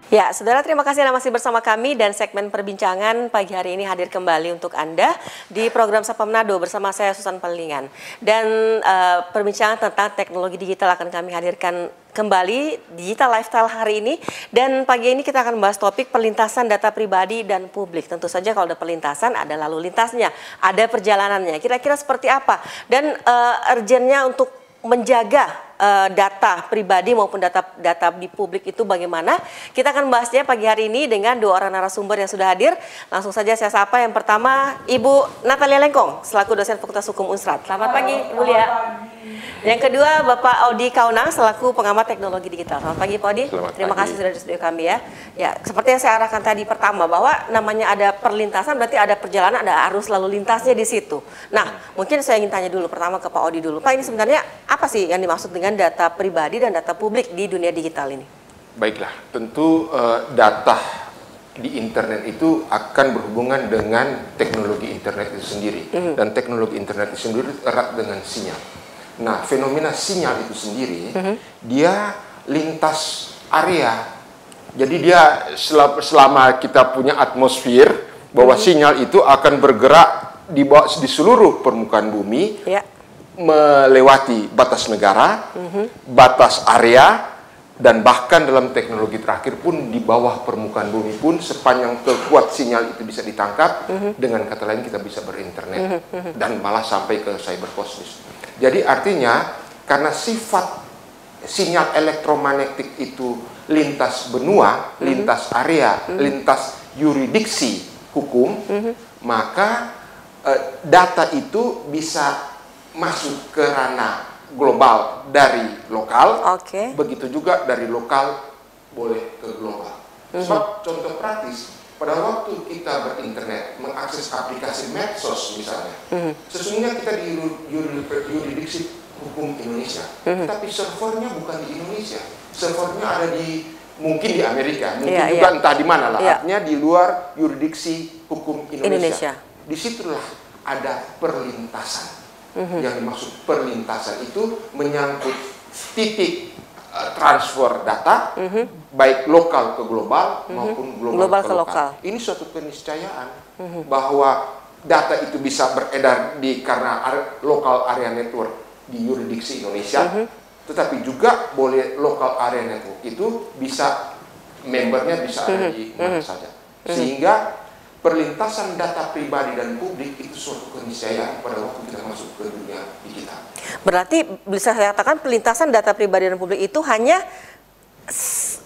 Ya, saudara, terima kasih Anda masih bersama kami dan segmen perbincangan pagi hari ini hadir kembali untuk Anda di program Sapa Manado bersama saya Susan Palingan. Dan perbincangan tentang teknologi digital akan kami hadirkan kembali Digital Lifestyle hari ini. Dan pagi ini kita akan membahas topik perlintasan data pribadi dan publik. Tentu saja kalau ada perlintasan ada lalu lintasnya, ada perjalanannya. Kira-kira seperti apa? Dan urgennya untuk menjaga data pribadi maupun data di publik itu bagaimana? Kita akan bahasnya pagi hari ini dengan dua orang narasumber yang sudah hadir. Langsung saja saya sapa. Yang pertama Ibu Natalia Lengkong selaku dosen Fakultas Hukum Unstrad. Selamat pagi, Ibu Lia. Yang kedua Bapak Audi Kaunang selaku pengamat teknologi digital. Selamat pagi Pak Audi. Terima kasih sudah di studio kami ya. Ya, seperti yang saya arahkan tadi pertama bahwa namanya ada perlintasan berarti ada perjalanan, ada arus lalu lintasnya di situ. Nah, mungkin saya ingin tanya dulu pertama ke Pak Audi dulu. Pak, ini sebenarnya apa sih yang dimaksud dengan data pribadi dan data publik di dunia digital ini? Baiklah, tentu data di internet itu akan berhubungan dengan teknologi internet itu sendiri. Dan teknologi internet itu sendiri erat dengan sinyal. Nah, fenomena sinyal itu sendiri, dia lintas area. Jadi dia selama kita punya atmosfer, bahwa sinyal itu akan bergerak di seluruh permukaan bumi, melewati batas negara, batas area, dan bahkan dalam teknologi terakhir pun di bawah permukaan bumi pun sepanjang terkuat sinyal itu bisa ditangkap, dengan kata lain kita bisa berinternet, dan malah sampai ke cyberkosmis. Jadi artinya karena sifat sinyal elektromagnetik itu lintas benua, lintas area, lintas yuridiksi hukum, maka data itu bisa masuk ke ranah global dari lokal, begitu juga dari lokal boleh ke global. Sebab contoh praktis, pada waktu kita berinternet, mengakses aplikasi medsos misalnya, sesungguhnya kita di yuridiksi hukum Indonesia, tapi servernya bukan di Indonesia, servernya ada mungkin di Amerika, mungkin juga entah di mana lah, artinya di luar yuridiksi hukum Indonesia. Disitulah ada perlintasan. Yang dimaksud perlintasan itu menyangkut titik transfer data, baik lokal ke global maupun global ke lokal. Ini suatu keniscayaan bahwa data itu bisa beredar karena local area network di yuridiksi Indonesia, tetapi juga boleh local area network itu bisa membernya bisa ada di mana saja, sehingga perlintasan data pribadi dan publik itu suatu keniscayaan pada waktu kita masuk ke dunia digital. Berarti bisa saya katakan perlintasan data pribadi dan publik itu hanya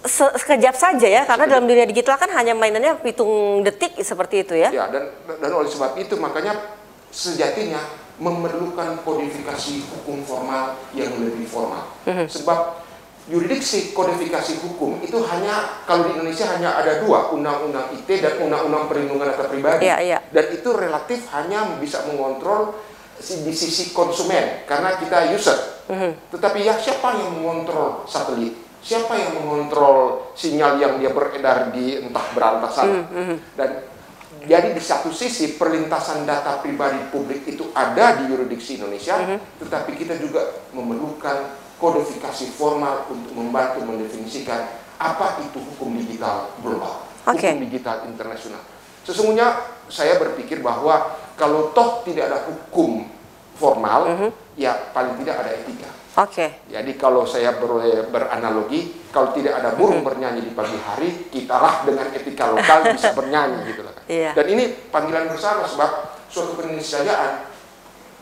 sekejap saja ya, karena dalam dunia digital kan hanya mainannya hitung detik seperti itu ya. Ya, dan oleh sebab itu makanya sejatinya memerlukan kodifikasi hukum formal yang lebih formal. Sebab yuridiksi kodifikasi hukum itu hanya, kalau di Indonesia hanya ada dua, Undang-Undang ITE dan Undang-Undang Perlindungan Data Pribadi. Dan itu relatif hanya bisa mengontrol di sisi konsumen, karena kita user. Tetapi ya siapa yang mengontrol satelit? Siapa yang mengontrol sinyal yang dia beredar di entah berantasan? Dan jadi di satu sisi perlintasan data pribadi publik itu ada di yuridiksi Indonesia, tetapi kita juga memerlukan kodifikasi formal untuk membantu mendefinisikan apa itu hukum digital global, hukum digital internasional. Sesungguhnya saya berpikir bahwa kalau toh tidak ada hukum formal, ya paling tidak ada etika. Jadi kalau saya beranalogi, kalau tidak ada burung bernyanyi di pagi hari, kitalah dengan etika lokal bisa bernyanyi gitu lah. Dan ini panggilan bersama, sebab suatu keniscayaan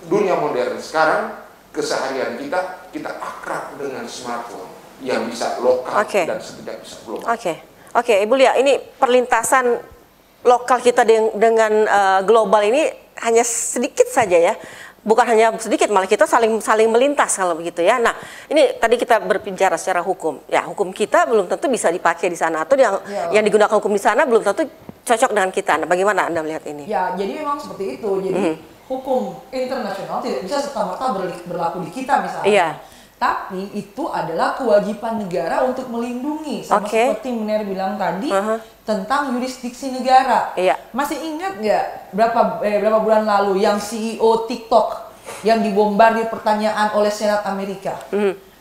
dunia modern sekarang, keseharian kita akrab dengan smartphone yang bisa lokal dan tidak bisa global. Ibu Lia, ini perlintasan lokal kita dengan global ini hanya sedikit saja ya. Bukan hanya sedikit, malah kita saling melintas kalau begitu ya. Nah, ini tadi kita berbicara secara hukum. Ya, hukum kita belum tentu bisa dipakai di sana, atau yang digunakan hukum di sana belum tentu cocok dengan kita. Nah, bagaimana Anda melihat ini? Ya, jadi memang seperti itu. Jadi hukum internasional tidak bisa serta-merta berlaku di kita misalnya. Tapi itu adalah kewajiban negara untuk melindungi, sama seperti Mener bilang tadi tentang yurisdiksi negara. Masih ingat nggak berapa bulan lalu yang CEO TikTok yang dibombardir pertanyaan oleh Senat Amerika,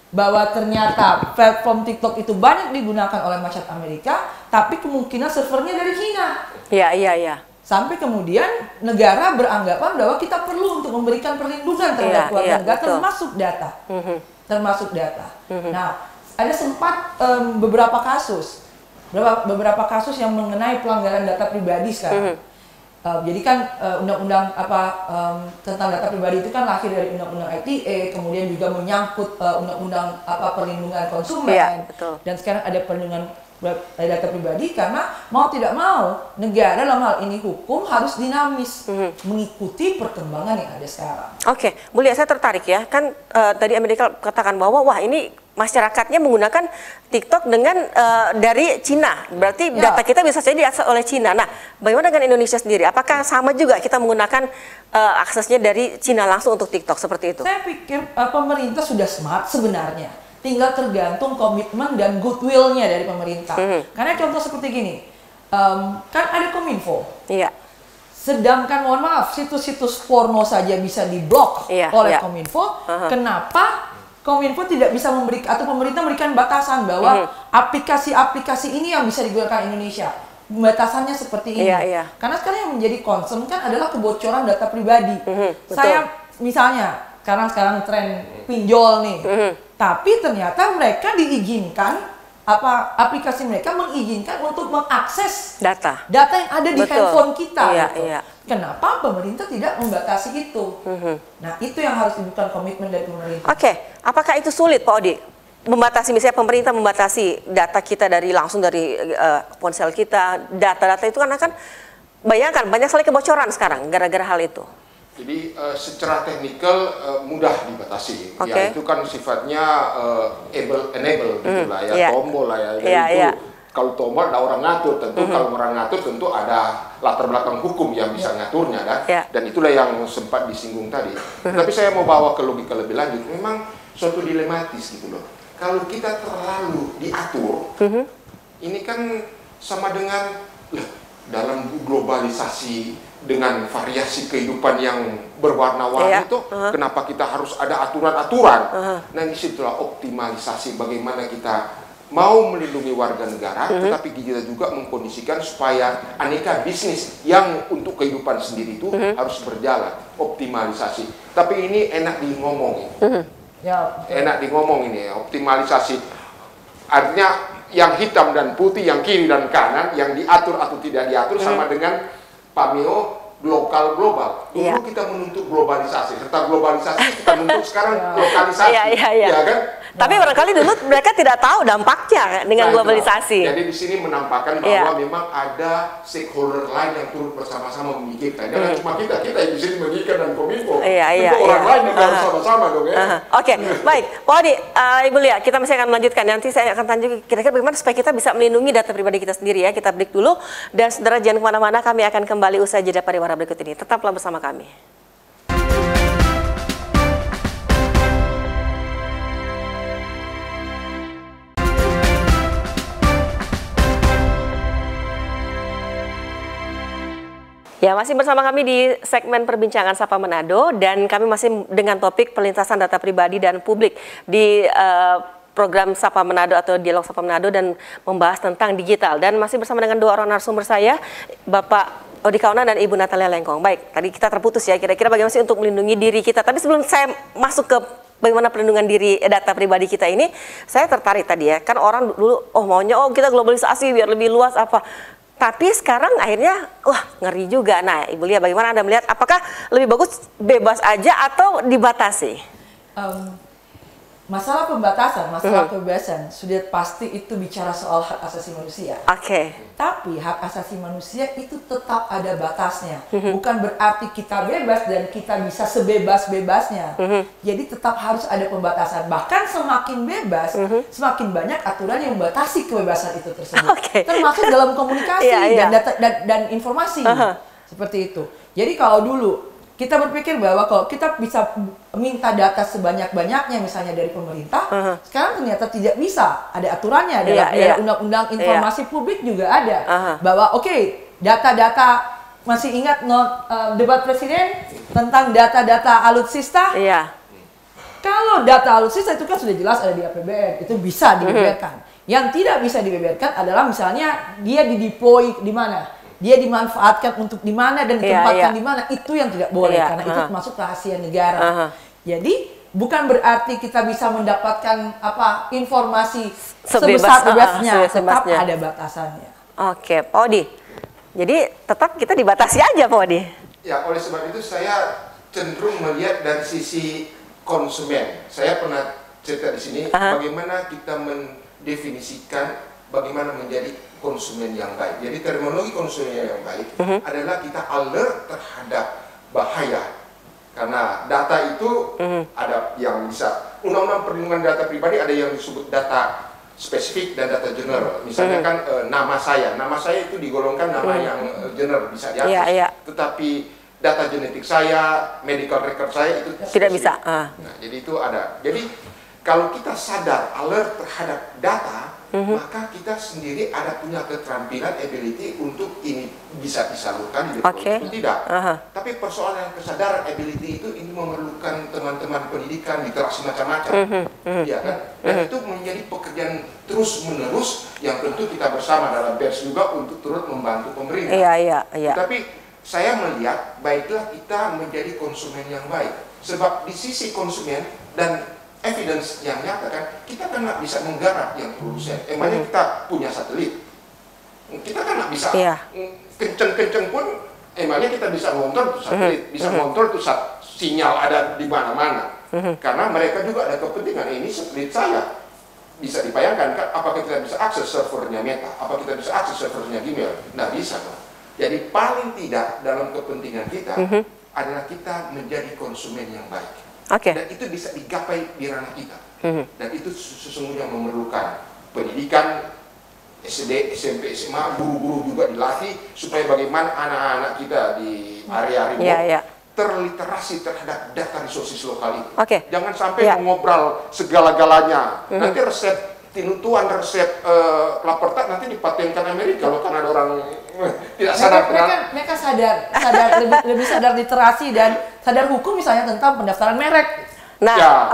bahwa ternyata platform TikTok itu banyak digunakan oleh masyarakat Amerika tapi kemungkinan servernya dari Cina. Iya. Sampai kemudian negara beranggapan bahwa kita perlu untuk memberikan perlindungan terhadap warga negara, termasuk data. Termasuk data. Nah, ada sempat beberapa kasus yang mengenai pelanggaran data pribadi sekarang. Jadi kan undang-undang tentang data pribadi itu kan lahir dari undang-undang ITE, kemudian juga menyangkut undang-undang perlindungan konsumen, dan sekarang ada perlindungan data pribadi, karena mau tidak mau negara dalam hal ini hukum harus dinamis mengikuti perkembangan yang ada sekarang. Oke, Bu Lia, saya tertarik ya, kan tadi Amerika katakan bahwa wah ini masyarakatnya menggunakan TikTok dengan dari Cina, berarti data kita bisa saja diakses oleh Cina. Nah, bagaimana dengan Indonesia sendiri? Apakah sama juga kita menggunakan aksesnya dari Cina langsung untuk TikTok seperti itu? Saya pikir pemerintah sudah smart sebenarnya. Tinggal tergantung komitmen dan goodwill-nya dari pemerintah. Karena contoh seperti gini, kan ada Kominfo. Iya. Sedangkan mohon maaf, situs-situs porno saja bisa diblok oleh Kominfo. Kenapa Kominfo tidak bisa atau pemerintah memberikan batasan bahwa aplikasi-aplikasi ini yang bisa digunakan Indonesia? Batasannya seperti ini. Karena sekarang yang menjadi concern kan adalah kebocoran data pribadi. Saya misalnya sekarang tren pinjol nih. Tapi ternyata mereka diizinkan, aplikasi mereka mengizinkan untuk mengakses data yang ada di handphone kita. Kenapa pemerintah tidak membatasi itu? Nah, itu yang harus dibutuhkan komitmen dari pemerintah. Oke, apakah itu sulit, Pak Odi? Membatasi, misalnya pemerintah membatasi data kita langsung dari ponsel kita, data-data itu kan akan, bayangkan banyak sekali kebocoran sekarang gara-gara hal itu. Jadi secara teknikal mudah dibatasi, ya itu kan sifatnya enable gitulah ya, tombol lah ya. Kalau tombol ada orang ngatur, tentu kalau orang ngatur tentu ada latar belakang hukum yang bisa ngaturnya kan, dan itulah yang sempat disinggung tadi. Tapi saya mau bawa ke logika lebih lanjut, memang suatu dilematis gitu loh. Kalau kita terlalu diatur, ini kan sama dengan dalam globalisasi dengan variasi kehidupan yang berwarna-warni itu, kenapa kita harus ada aturan-aturan? Nah, disitulah optimalisasi bagaimana kita mau melindungi warga negara, tetapi kita juga mengkondisikan supaya aneka bisnis yang untuk kehidupan sendiri itu harus berjalan, optimalisasi. Tapi ini enak di ngomong, enak di ngomong ini, optimalisasi. Artinya yang hitam dan putih, yang kiri dan kanan, yang diatur atau tidak diatur sama dengan Pak Mio, lokal global. Dulu kita menuntut globalisasi, serta globalisasi kita menuntut sekarang lokalisasi, ya kan? Tapi barangkali dulu mereka tidak tahu dampaknya dengan globalisasi. Jadi di sini menampakkan bahwa memang ada stakeholder lain yang turut bersama-sama memikirkan. Jangan cuma kita yang di sini memikirkan dan Kominfo. Itu orang lain yang harus sama-sama dong ya. Oke, baik. Pak Odi, Ibu Lia, kita masih akan melanjutkan. Nanti saya akan tanya kira-kira bagaimana supaya kita bisa melindungi data pribadi kita sendiri ya. Kita break dulu. Dan saudara jangan kemana-mana, kami akan kembali usai jeda pariwara berikut ini. Tetaplah bersama kami. Ya, masih bersama kami di segmen perbincangan Sapa Manado, dan kami masih dengan topik pelintasan data pribadi dan publik di program Sapa Manado atau Dialog Sapa Manado, dan membahas tentang digital. Dan masih bersama dengan dua orang narasumber saya, Bapak Odi Kaunan dan Ibu Natalia Lengkong. Baik, tadi kita terputus ya, kira-kira bagaimana sih untuk melindungi diri kita. Tapi sebelum saya masuk ke bagaimana perlindungan diri data pribadi kita ini, saya tertarik tadi ya, kan orang dulu maunya kita globalisasi biar lebih luas apa. Tapi sekarang akhirnya, ngeri juga. Nah, Ibu Lia, bagaimana Anda melihat? Apakah lebih bagus bebas aja atau dibatasi? Masalah pembatasan, masalah kebebasan, sudah pasti itu bicara soal hak asasi manusia. Tapi hak asasi manusia itu tetap ada batasnya. Bukan berarti kita bebas dan kita bisa sebebas-bebasnya. Jadi tetap harus ada pembatasan. Bahkan semakin bebas, semakin banyak aturan yang membatasi kebebasan itu tersebut. Termasuk dalam komunikasi dan informasi. Seperti itu. Jadi kalau dulu kita berpikir bahwa kalau kita bisa minta data sebanyak-banyaknya misalnya dari pemerintah, sekarang ternyata tidak bisa. Ada aturannya, dalam undang-undang informasi publik juga ada. Bahwa data-data, masih ingat debat presiden tentang data-data alutsista? Kalau data alutsista itu kan sudah jelas ada di APBN, itu bisa dibeberkan. Yang tidak bisa dibeberkan adalah misalnya dia dideploy di mana, dia dimanfaatkan untuk di mana dan ditempatkan di mana, itu yang tidak boleh karena itu termasuk rahasia negara. Jadi bukan berarti kita bisa mendapatkan informasi sebebas-bebasnya, tetap ada batasannya. Oke, Pak Odi. Jadi tetap kita dibatasi aja, Pak Odi. Ya, oleh sebab itu saya cenderung melihat dari sisi konsumen. Saya pernah cerita di sini bagaimana kita mendefinisikan bagaimana menjadi konsumen yang baik. Jadi terminologi konsumen yang baik adalah kita alert terhadap bahaya. Karena data itu ada yang bisa, undang-undang perlindungan data pribadi ada yang disebut data spesifik dan data general. Misalnya kan nama saya itu digolongkan nama yang general bisa diakses. Tetapi data genetik saya, medical record saya itu tidak bisa. Nah, jadi itu ada. Jadi kalau kita sadar alert terhadap data, maka kita sendiri ada punya keterampilan, ability untuk ini bisa disalurkan di itu tidak. Tapi persoalan kesadaran ability itu ini memerlukan teman-teman pendidikan, literasi macam-macam, ya kan? Dan itu menjadi pekerjaan terus-menerus yang tentu kita bersama dalam BERS juga untuk turut membantu pemerintah. Tapi saya melihat baiklah kita menjadi konsumen yang baik, sebab di sisi konsumen dan evidence yang nyata kan, kita kan nggak bisa menggarap yang produsen. Emangnya kita punya satelit, kita kan nggak bisa kenceng-kenceng pun. Emangnya kita bisa ngontrol tuh satelit, bisa ngontrol tuh sinyal ada di mana-mana. Karena mereka juga ada kepentingan, ini satelit saya. Bisa dibayangkan kan, apakah kita bisa akses servernya Meta, apakah kita bisa akses servernya Gmail? Nggak bisa kan. Jadi paling tidak dalam kepentingan kita adalah kita menjadi konsumen yang baik. Dan itu bisa digapai di ranah kita. Dan itu sesungguhnya memerlukan pendidikan, SD, SMP, SMA, guru-guru juga dilatih supaya bagaimana anak-anak kita di area remote terliterasi terhadap data resources lokal itu. Jangan sampai mengobrol segala-galanya. Nanti resep tinutuan, resep lapor tak nanti dipatenkan Amerika kalau karena ada orang tidak sadar. Mereka sadar lebih sadar literasi dan sadar hukum misalnya tentang pendaftaran merek. Nah,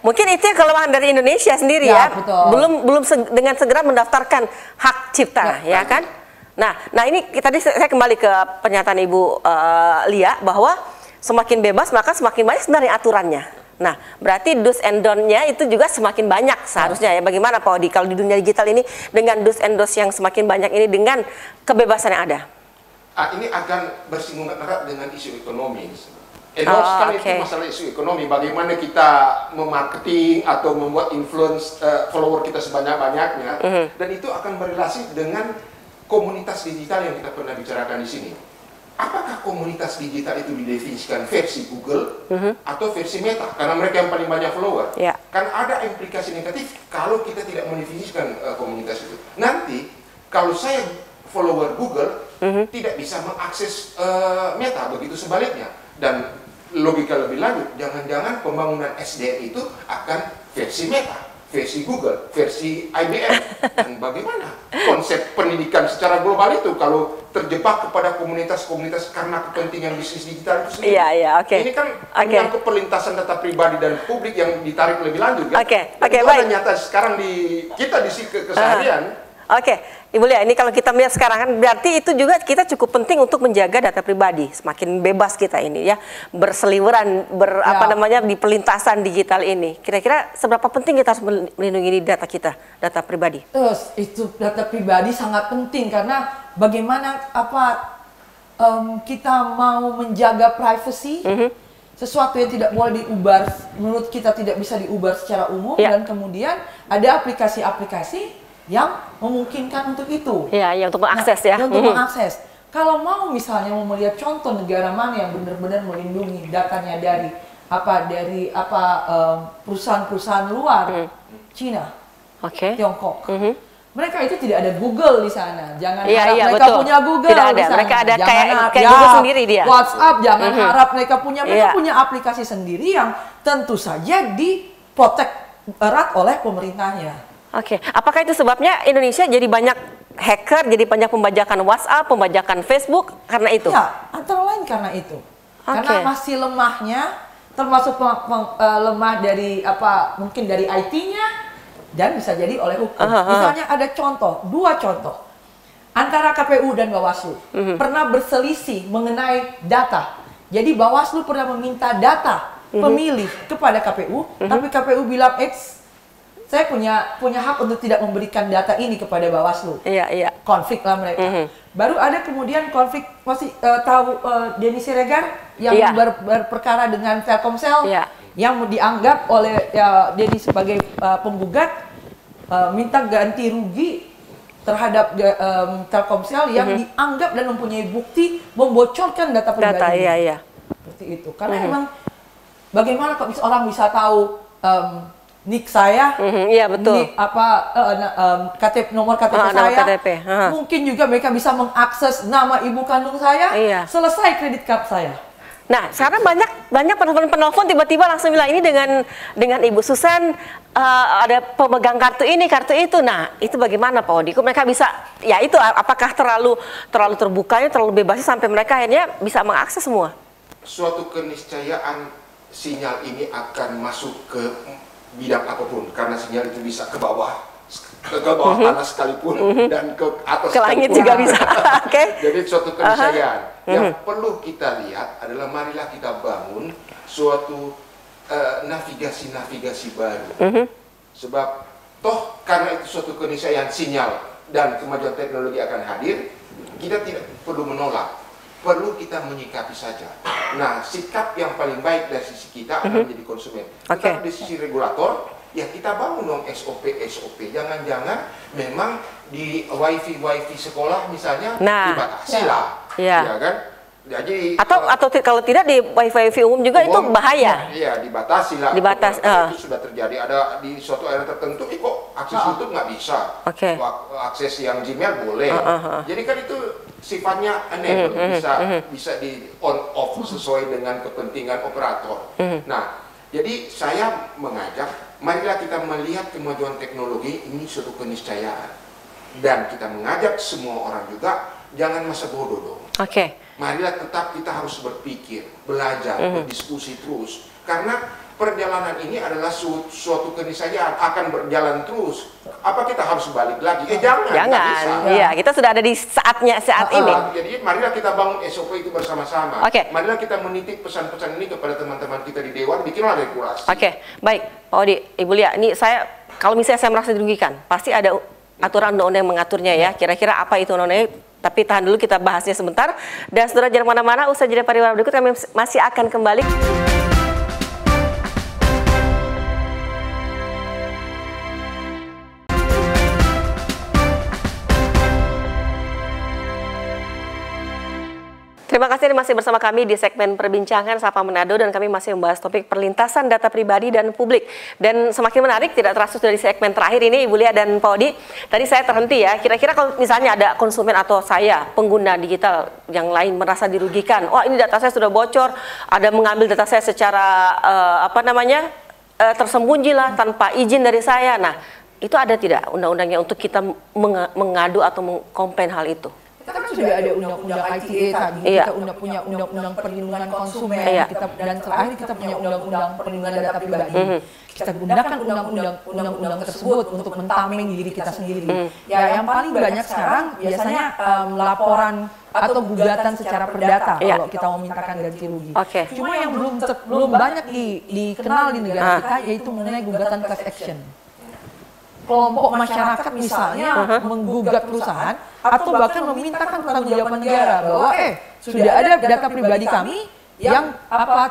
mungkin itu yang kelemahan dari Indonesia sendiri ya. Belum dengan segera mendaftarkan hak cipta, ya kan? Nah ini tadi saya kembali ke pernyataan Ibu Lia bahwa semakin bebas maka semakin banyak sebenarnya aturannya. Nah, berarti do's and don't-nya itu juga semakin banyak seharusnya ya. Bagaimana Pak Odi kalau di dunia digital ini dengan do's and don't yang semakin banyak ini dengan kebebasan yang ada? Ini akan bersinggungan erat dengan isu ekonomi. Kan itu masalah isu ekonomi. Bagaimana kita memarketing atau membuat influence follower kita sebanyak-banyaknya. Dan itu akan berrelasi dengan komunitas digital yang kita pernah bicarakan di sini. Apakah komunitas digital itu didefinisikan versi Google atau versi Meta? Karena mereka yang paling banyak follower. Kan ada implikasi negatif kalau kita tidak mendefinisikan komunitas itu. Nanti kalau saya follower Google tidak bisa mengakses Meta, begitu sebaliknya. Dan logika lebih lanjut, jangan-jangan pembangunan SDM itu akan versi Meta, versi Google, versi IBM. Dan bagaimana konsep pendidikan secara global itu kalau terjebak kepada komunitas-komunitas karena kepentingan bisnis digital itu sendiri? Ini kan menyangkut perlintasan data pribadi dan publik yang ditarik lebih lanjut kan? Itu ada nyata sekarang di kita di keseharian. Ibu Lia, ini kalau kita melihat sekarang kan berarti itu juga kita cukup penting untuk menjaga data pribadi. Semakin bebas kita ini ya, berseliweran, di perlintasan digital ini. Kira-kira seberapa penting kita harus melindungi data kita, data pribadi? Itu data pribadi sangat penting karena bagaimana kita mau menjaga privacy, sesuatu yang tidak boleh diubar, menurut kita tidak bisa diubar secara umum, dan kemudian ada aplikasi-aplikasi yang memungkinkan untuk itu. Untuk mengakses untuk mengakses. Kalau mau misalnya mau melihat contoh negara mana yang benar-benar melindungi datanya dari perusahaan-perusahaan luar, Cina, Tiongkok. Mereka itu tidak ada Google di sana. Jangan harap mereka punya Google tidak ada. Di sana. Mereka ada kayak Google sendiri dia. WhatsApp, jangan harap mereka punya aplikasi sendiri yang tentu saja diprotek erat oleh pemerintahnya. Apakah itu sebabnya Indonesia jadi banyak hacker, jadi banyak pembajakan WhatsApp, pembajakan Facebook karena itu? Ya, antara lain karena itu. Karena masih lemahnya, termasuk lemah dari mungkin dari IT-nya, dan bisa jadi oleh hukum. Misalnya ada dua contoh antara KPU dan Bawaslu pernah berselisih mengenai data. Jadi Bawaslu pernah meminta data pemilih kepada KPU, tapi KPU bilang, saya punya hak untuk tidak memberikan data ini kepada Bawaslu. Konflik lah mereka. Baru ada kemudian konflik, masih tahu Denny Siregar yang berperkara dengan Telkomsel, yang dianggap oleh Denny sebagai penggugat minta ganti rugi terhadap Telkomsel yang dianggap dan mempunyai bukti membocorkan data pribadi. Seperti itu. Karena emang bagaimana kok orang bisa tahu nik saya, betul. Nik nomor KTP saya. Mungkin juga mereka bisa mengakses nama ibu kandung saya, selesai kredit card saya. Nah, sekarang banyak penelpon tiba-tiba langsung bilang ini dengan Ibu Susan ada pemegang kartu ini, kartu itu. Nah, itu bagaimana Pak Odi? Mereka bisa, ya itu apakah terlalu terbukanya, terlalu bebasnya sampai mereka akhirnya bisa mengakses semua? Suatu keniscayaan sinyal ini akan masuk ke bidang apapun, karena sinyal itu bisa ke bawah tanah sekalipun dan ke atas ke langit juga bisa. Jadi suatu keniscayaan. Yang perlu kita lihat adalah marilah kita bangun suatu navigasi baru. Sebab toh karena itu suatu keniscayaan sinyal dan kemajuan teknologi akan hadir, kita tidak perlu menolak, perlu kita menyikapi saja. Nah, sikap yang paling baik dari sisi kita akan menjadi konsumen. Tetapi di sisi regulator, ya kita bangun dong SOP. Jangan-jangan memang di wifi sekolah misalnya dibatasi lah, ya kan? Jadi atau kalau tidak di wifi umum juga itu bahaya. Iya, dibatasi lah. Itu sudah terjadi. Ada di suatu area tertentu, kok akses YouTube nggak bisa. Akses yang Gmail boleh. Jadi kan itu sifatnya enable, bisa di on off sesuai dengan kepentingan operator. Nah, jadi saya mengajak, marilah kita melihat kemajuan teknologi ini suatu keniscayaan, dan kita mengajak semua orang juga jangan masa bodoh dong. Marilah tetap kita harus berpikir, belajar, berdiskusi terus, karena perjalanan ini adalah suatu keniscayaan akan berjalan terus. Apa kita harus balik lagi? Jangan. Iya, kita sudah ada di saat ini. Jadi marilah kita bangun SOP itu bersama-sama. Marilah kita menitip pesan-pesan ini kepada teman-teman kita di Dewan, bikinlah regulasi. Baik, Pak Odi, Ibu Lia, ini kalau misalnya saya merasa dirugikan, pasti ada aturan undang-undang yang mengaturnya ya. Kira-kira apa itu undang-undangnya? Tapi tahan dulu, kita bahasnya sebentar. Dan saudara jangan mana-mana, usai jeda pariwara berikut kami masih akan kembali. Terima kasih masih bersama kami di segmen perbincangan Sapa Manado, dan kami masih membahas topik perlintasan data pribadi dan publik. Dan semakin menarik, tidak terasa dari segmen terakhir ini Ibu Lia dan Pak Odi. Tadi saya terhenti ya, kira-kira kalau misalnya ada konsumen atau saya pengguna digital yang lain merasa dirugikan, wah ini data saya sudah bocor, ada mengambil data saya secara tersembunyi lah tanpa izin dari saya. Nah, itu ada tidak undang-undangnya untuk kita mengadu atau mengkomplain hal itu? Kita kan sudah ada undang-undang ITE tadi, kita punya undang-undang perlindungan konsumen, dan terakhir kita punya undang-undang perlindungan data pribadi. Kita gunakan undang-undang tersebut untuk mentameng diri kita sendiri. Ya, yang paling banyak sekarang biasanya laporan atau gugatan secara perdata kalau kita memintakan ganti rugi. Cuma yang belum banyak dikenal di negara kita yaitu mengenai gugatan class action. Kelompok masyarakat misalnya menggugat perusahaan atau bahkan memintakan pertanggungjawaban negara bahwa sudah ada data pribadi kami yang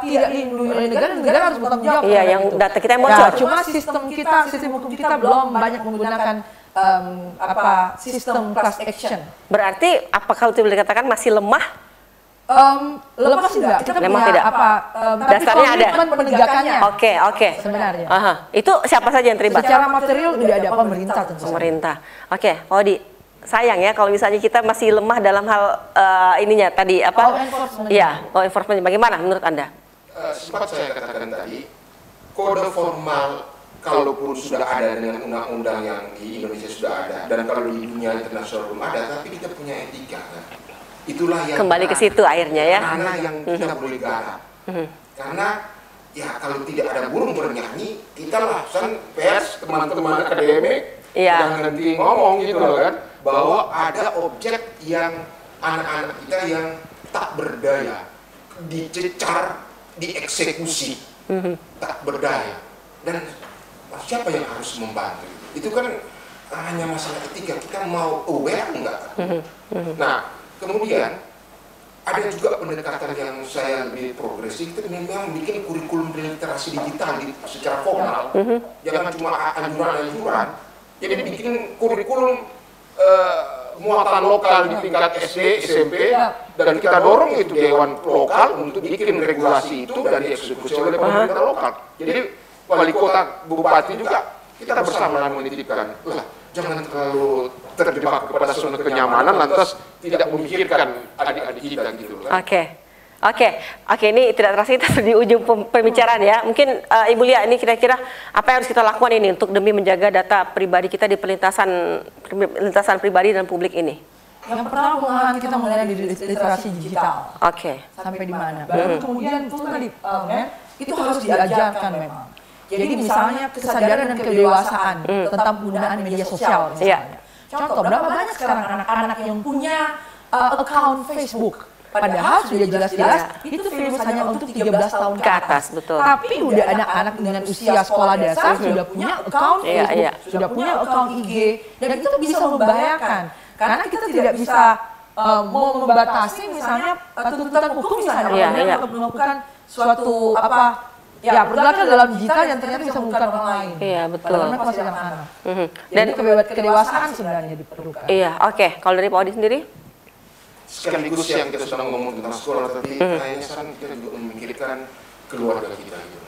tidak dilindungi oleh negara harus bertanggung jawab. Yang data kita yang bocor. Cuma sistem hukum kita belum banyak menggunakan sistem class action. Berarti apa kalau boleh dikatakan masih lemah? Lepas tidak, kita punya tapi dasarnya ada penegakannya. Oke. Sebenarnya. Itu siapa saja yang terlibat? Secara material tidak ada pemerintah tentu. Pemerintah. Pak Odi, sayang ya kalau misalnya kita masih lemah dalam hal ininya tadi law enforcement. Law enforcement. Bagaimana menurut Anda? Sempat saya katakan tadi, kode formal kalaupun sudah ada dengan undang-undang yang di Indonesia sudah ada, dan kalau di dunia internasional belum ada, tapi kita punya etika kan. Itulah yang kembali ke situ akhirnya ya. Karena yang kita boleh garap. Karena ya kalau tidak ada burung bernyanyi, kita lah pers, teman-teman akademik yang nanti ngomong gitu loh kan, bahwa ada objek yang anak-anak kita yang tak berdaya, dicecar, dieksekusi, tak berdaya, dan siapa yang harus membantu? Itu kan hanya masalah etika, kita mau aware enggak? Nah, kemudian ada juga pendekatan yang saya lebih progresif, itu memang bikin kurikulum literasi digital secara formal, jangan cuma anjuran-anjuran, jadi bikin kurikulum muatan lokal di tingkat SD, SMP, dan kita dorong itu dewan lokal untuk bikin regulasi itu dan dieksekusi oleh pemerintah lokal. Jadi wali kota, bupati juga kita bersama menitipkan, lah jangan terlalu terjebak kepada zona kenyamanan lantas tidak memikirkan adik-adik kita gitu kan. Oke, ini tidak terasa kita di ujung pembicaraan ya. Mungkin Ibu Lia, ini kira-kira apa yang harus kita lakukan ini untuk demi menjaga data pribadi kita di lintasan pribadi dan publik ini? Yang pertama kita mulai dari literasi digital. Sampai di mana? Baru kemudian itu tadi itu harus diajarkan memang. Jadi misalnya kesadaran dan kedewasaan tentang penggunaan media sosial misalnya. Contoh, berapa banyak sekarang anak-anak yang punya account Facebook? Padahal sudah jelas-jelas itu virus hanya untuk 13 tahun ke atas. Betul. Tapi udah anak-anak dengan usia sekolah dasar sudah punya account Facebook, sudah punya account IG, dan itu bisa membahayakan. Karena kita tidak bisa membatasi misalnya tuntutan hukum misalnya melakukan suatu pergerakan dalam digital yang ternyata bisa merugikan orang lain. Iya, betul. Padahal mereka masih anak-anak. Dan kedewasaan sebenarnya diperlukan. Iya, Kalau dari Pak Odi sendiri? Sekaligus yang kita sedang ngomong tentang sekolah, tapi kayaknya sekarang kita juga memikirkan keluarga kita gitu.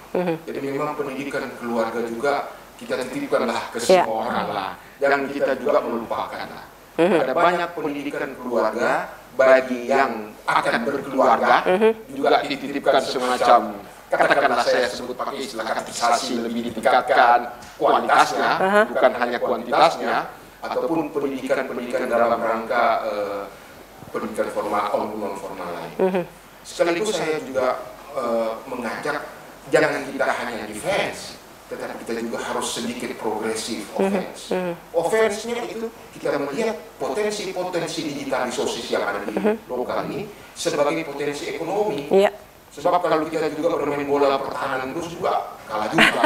Jadi memang pendidikan keluarga juga kita titipkanlah ke semua orang lah. Jangan kita juga melupakan lah. Ada banyak pendidikan keluarga bagi yang akan berkeluarga juga dititipkan semacam, katakanlah saya sebut pakai istilah kategorisasi, lebih ditingkatkan kualitasnya, bukan hanya kuantitasnya, ataupun pendidikan dalam rangka pendidikan formal maupun non formal lain. Sekaligus saya juga mengajak jangan kita hanya defense, tetapi kita juga harus sedikit progresif offense. Offense-nya itu kita melihat potensi-potensi digitalisasi yang ada di lokal ini sebagai potensi ekonomi. Sebab kalau kita juga bermain bola pertahanan terus juga kalah juga.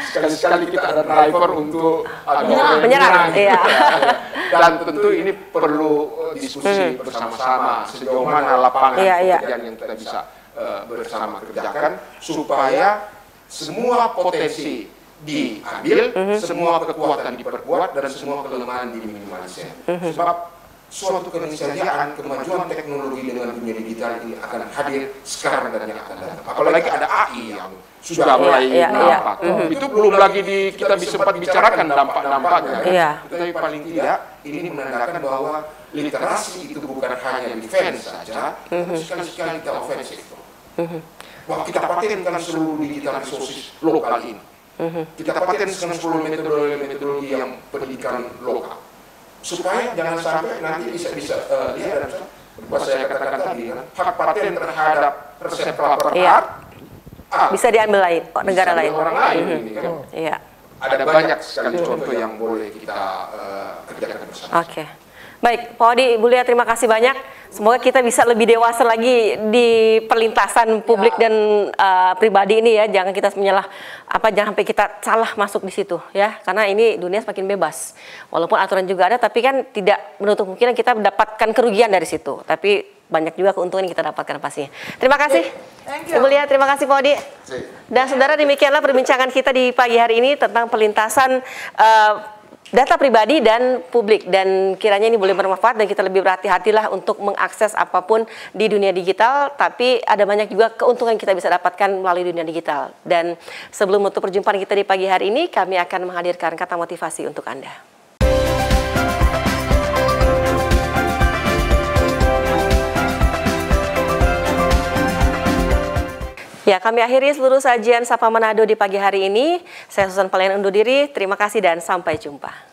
Sekali-sekali kita ada driver untuk menyerang. Dan tentu ini perlu diskusi bersama-sama sejauh mana lapangan pekerjaan yang kita bisa bersama kerjakan supaya semua potensi diambil, semua kekuatan diperkuat dan semua kelemahan diminimalisir. Sebab suatu keniscayaan kemajuan teknologi dengan dunia digital ini akan hadir sekarang dan yang akan datang. Apalagi ada AI yang sudah mulai nampak. Itu belum lagi kita bisa sempat bicarakan dampak-dampaknya. Tetapi paling tidak ini menandakan bahwa literasi itu bukan hanya defense saja, sekali-sekali kita offensif. Bahwa kita patenkan seluruh digital resources lokal ini. Kita patenkan seluruh metodologi yang pendidikan lokal. Supaya jangan sampai nanti bisa lihat dan saya katakan tadi hak paten terhadap resep paper art bisa diambil negara lain. Orang lain ini kan. Ada banyak sekali contoh yang boleh kita kerjakan bersama. Baik, Pak Odi, Ibu Lia, terima kasih banyak. Semoga kita bisa lebih dewasa lagi di perlintasan publik dan pribadi ini ya. Jangan kita jangan sampai kita salah masuk di situ ya. Karena ini dunia semakin bebas. Walaupun aturan juga ada, tapi kan tidak menutup kemungkinan kita mendapatkan kerugian dari situ. Tapi banyak juga keuntungan yang kita dapatkan pastinya. Terima kasih, Ibu Lia, terima kasih Pak Odi. Dan saudara, demikianlah perbincangan kita di pagi hari ini tentang perlintasan data pribadi dan publik, dan kiranya ini boleh bermanfaat dan kita lebih berhati-hatilah untuk mengakses apapun di dunia digital, tapi ada banyak juga keuntungan kita bisa dapatkan melalui dunia digital. Dan sebelum menutup perjumpaan kita di pagi hari ini, kami akan menghadirkan kata motivasi untuk Anda. Ya, kami akhiri seluruh sajian Sapa Manado di pagi hari ini. Saya Susan Pelian undur diri. Terima kasih dan sampai jumpa.